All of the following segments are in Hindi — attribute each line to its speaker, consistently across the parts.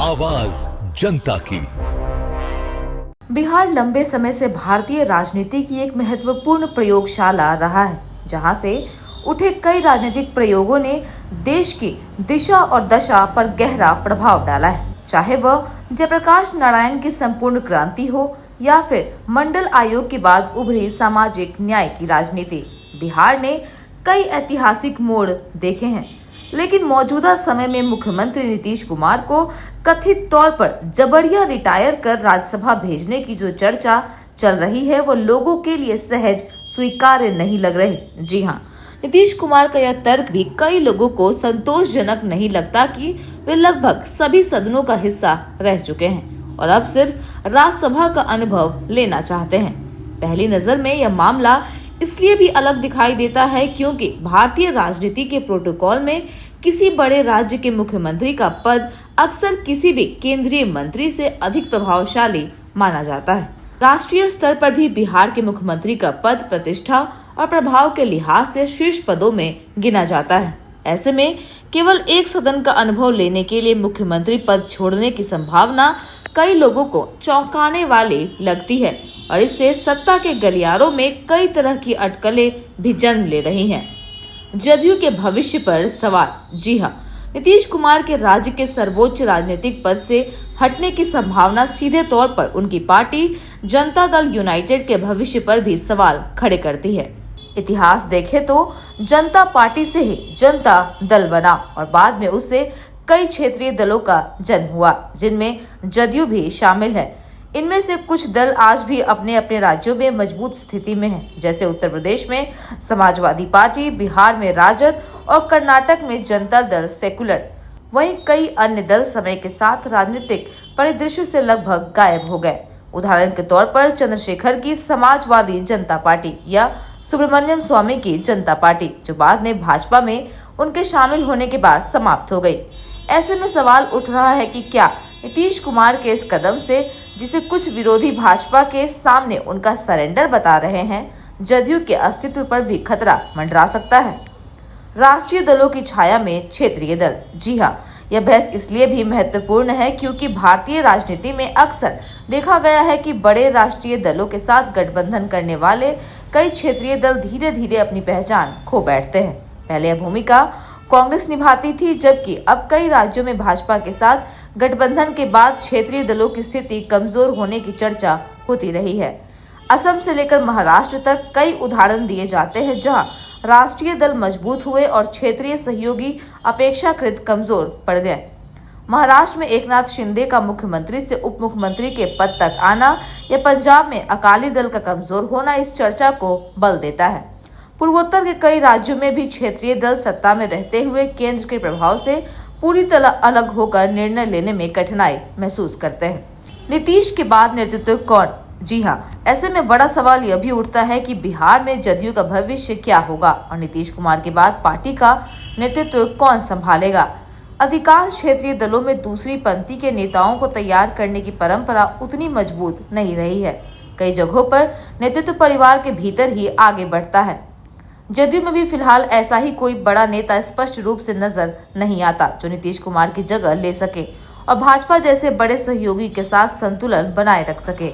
Speaker 1: आवाज जनता की।
Speaker 2: बिहार लंबे समय से भारतीय राजनीति की एक महत्वपूर्ण प्रयोगशाला रहा है, जहां से उठे कई राजनीतिक प्रयोगों ने देश की दिशा और दशा पर गहरा प्रभाव डाला है। चाहे वह जयप्रकाश नारायण की संपूर्ण क्रांति हो या फिर मंडल आयोग के बाद उभरी सामाजिक न्याय की राजनीति, बिहार ने कई ऐतिहासिक मोड़ देखे हैं। लेकिन मौजूदा समय में मुख्यमंत्री नीतीश कुमार को कथित तौर पर जबरिया रिटायर कर राज्यसभा भेजने की जो चर्चा चल रही है, वो लोगों के लिए सहज स्वीकार्य नहीं लग रही। जी हाँ, नीतीश कुमार का यह तर्क भी कई लोगों को संतोषजनक नहीं लगता कि वे लगभग सभी सदनों का हिस्सा रह चुके हैं और अब सिर्फ राज्यसभा का अनुभव लेना चाहते हैं। पहली नजर में यह मामला इसलिए भी अलग दिखाई देता है क्योंकि भारतीय राजनीति के प्रोटोकॉल में किसी बड़े राज्य के मुख्यमंत्री का पद अक्सर किसी भी केंद्रीय मंत्री से अधिक प्रभावशाली माना जाता है। राष्ट्रीय स्तर पर भी बिहार के मुख्यमंत्री का पद प्रतिष्ठा और प्रभाव के लिहाज से शीर्ष पदों में गिना जाता है। ऐसे में केवल एक सदन का अनुभव लेने के लिए मुख्यमंत्री पद छोड़ने की संभावना कई लोगों को चौंकाने वाली लगती है और इससे सत्ता के गलियारों में कई तरह की अटकलें भी जन्म ले रही हैं। जदयू के भविष्य पर सवाल। जी हाँ, नीतीश कुमार के राज्य के सर्वोच्च राजनीतिक पद से हटने की संभावना सीधे तौर पर उनकी पार्टी जनता दल यूनाइटेड के भविष्य पर भी सवाल खड़े करती है। इतिहास देखें तो जनता पार्टी से ही जनता दल बना और बाद में उससे कई क्षेत्रीय दलों का जन्म हुआ, जिनमें जदयू भी शामिल है। इनमें से कुछ दल आज भी अपने अपने राज्यों में मजबूत स्थिति में हैं, जैसे उत्तर प्रदेश में समाजवादी पार्टी, बिहार में राजद और कर्नाटक में जनता दल सेकुलर। वहीं कई अन्य दल समय के साथ राजनीतिक परिदृश्य से लगभग गायब हो गए। उदाहरण के तौर पर चंद्रशेखर की समाजवादी जनता पार्टी या सुब्रमण्यम स्वामी की जनता पार्टी, जो बाद में भाजपा में उनके शामिल होने के बाद समाप्त हो गई। ऐसे में सवाल उठ रहा है कि क्या नीतीश कुमार के इस कदम से, जिसे कुछ विरोधी भाजपा के सामने उनका सरेंडर बता रहे हैं, जदयू के अस्तित्व पर भी खतरा मंडरा सकता है। राष्ट्रीय दलों की छाया में क्षेत्रीय दल। जी हाँ, यह बहस इसलिए भी महत्वपूर्ण है क्योंकि भारतीय राजनीति में अक्सर देखा गया है कि बड़े राष्ट्रीय दलों के साथ गठबंधन करने वाले कई क्षेत्रीय दल धीरे धीरे अपनी पहचान खो बैठते हैं। पहले यह भूमिका कांग्रेस निभाती थी, जबकि अब कई राज्यों में भाजपा के साथ गठबंधन के बाद क्षेत्रीय दलों की स्थिति कमजोर होने की चर्चा होती रही है। असम से लेकर महाराष्ट्र तक कई उदाहरण दिए जाते हैं जहां राष्ट्रीय दल मजबूत हुए और क्षेत्रीय सहयोगी अपेक्षाकृत कमजोर पड़ गए। महाराष्ट्र में एकनाथ शिंदे का मुख्यमंत्री से उप मुख्यमंत्री के पद तक आना या पंजाब में अकाली दल का कमजोर होना इस चर्चा को बल देता है। पूर्वोत्तर के कई राज्यों में भी क्षेत्रीय दल सत्ता में रहते हुए केंद्र के प्रभाव से पूरी तरह अलग होकर निर्णय लेने में कठिनाई महसूस करते हैं। नीतीश के बाद नेतृत्व कौन? जी हाँ, ऐसे में बड़ा सवाल यह भी उठता है कि बिहार में जदयू का भविष्य क्या होगा और नीतीश कुमार के बाद पार्टी का नेतृत्व कौन संभालेगा। अधिकांश क्षेत्रीय दलों में दूसरी पंक्ति के नेताओं को तैयार करने की परंपरा उतनी मजबूत नहीं रही है। कई जगहों पर नेतृत्व परिवार के भीतर ही आगे बढ़ता है। जदयू में भी फिलहाल ऐसा ही कोई बड़ा नेता स्पष्ट रूप से नजर नहीं आता जो नीतीश कुमार की जगह ले सके और भाजपा जैसे बड़े सहयोगी के साथ संतुलन बनाए रख सके।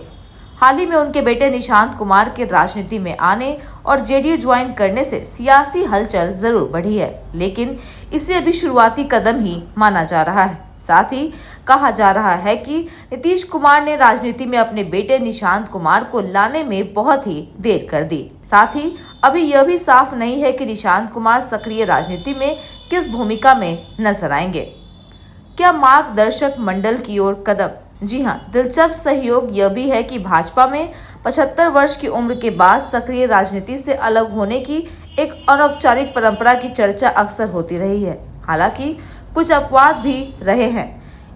Speaker 2: हाल ही में उनके बेटे निशांत कुमार के राजनीति में आने और जेडीयू ज्वाइन करने से सियासी हलचल जरूर बढ़ी है, लेकिन इसे अभी शुरुआती कदम ही माना जा रहा है। साथ ही कहा जा रहा है कि नीतीश कुमार ने राजनीति में अपने बेटे निशांत कुमार को लाने में बहुत ही देर कर दी। साथ ही अभी यह भी साफ नहीं है कि निशांत कुमार सक्रिय राजनीति में किस भूमिका में नजर आएंगे। क्या मार्गदर्शक मंडल की ओर कदम? जी हाँ, दिलचस्प सहयोग यह भी है कि भाजपा में 75 वर्ष की उम्र के बाद सक्रिय राजनीति से अलग होने की एक अनौपचारिक परंपरा की चर्चा अक्सर होती रही है। हालांकि कुछ अपवाद भी रहे हैं।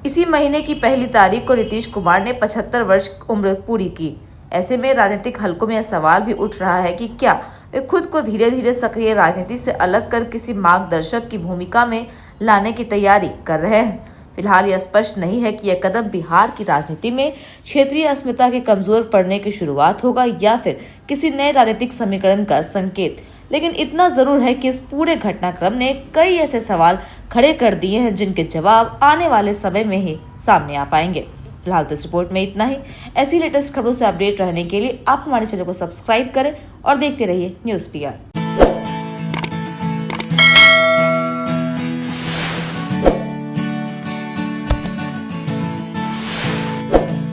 Speaker 2: इसी महीने की 1 तारीख को नीतीश कुमार ने 75 वर्ष उम्र पूरी की। ऐसे में राजनीतिक हलकों में यह सवाल भी उठ रहा है कि क्या वे खुद को धीरे धीरे सक्रिय राजनीति से अलग कर किसी मार्गदर्शक की भूमिका में लाने की तैयारी कर रहे हैं। फिलहाल यह स्पष्ट नहीं है कि यह कदम बिहार की राजनीति में क्षेत्रीय अस्मिता के कमजोर पड़ने की शुरुआत होगा या फिर किसी नए राजनीतिक समीकरण का संकेत। लेकिन इतना जरूर है कि इस पूरे घटनाक्रम ने कई ऐसे सवाल खड़े कर दिए हैं जिनके जवाब आने वाले समय में ही सामने आ पाएंगे। फिलहाल तो इस रिपोर्ट में इतना ही। ऐसी लेटेस्ट खबरों से अपडेट रहने के लिए आप हमारे चैनल को सब्सक्राइब करें और देखते रहिए न्यूज़ PR।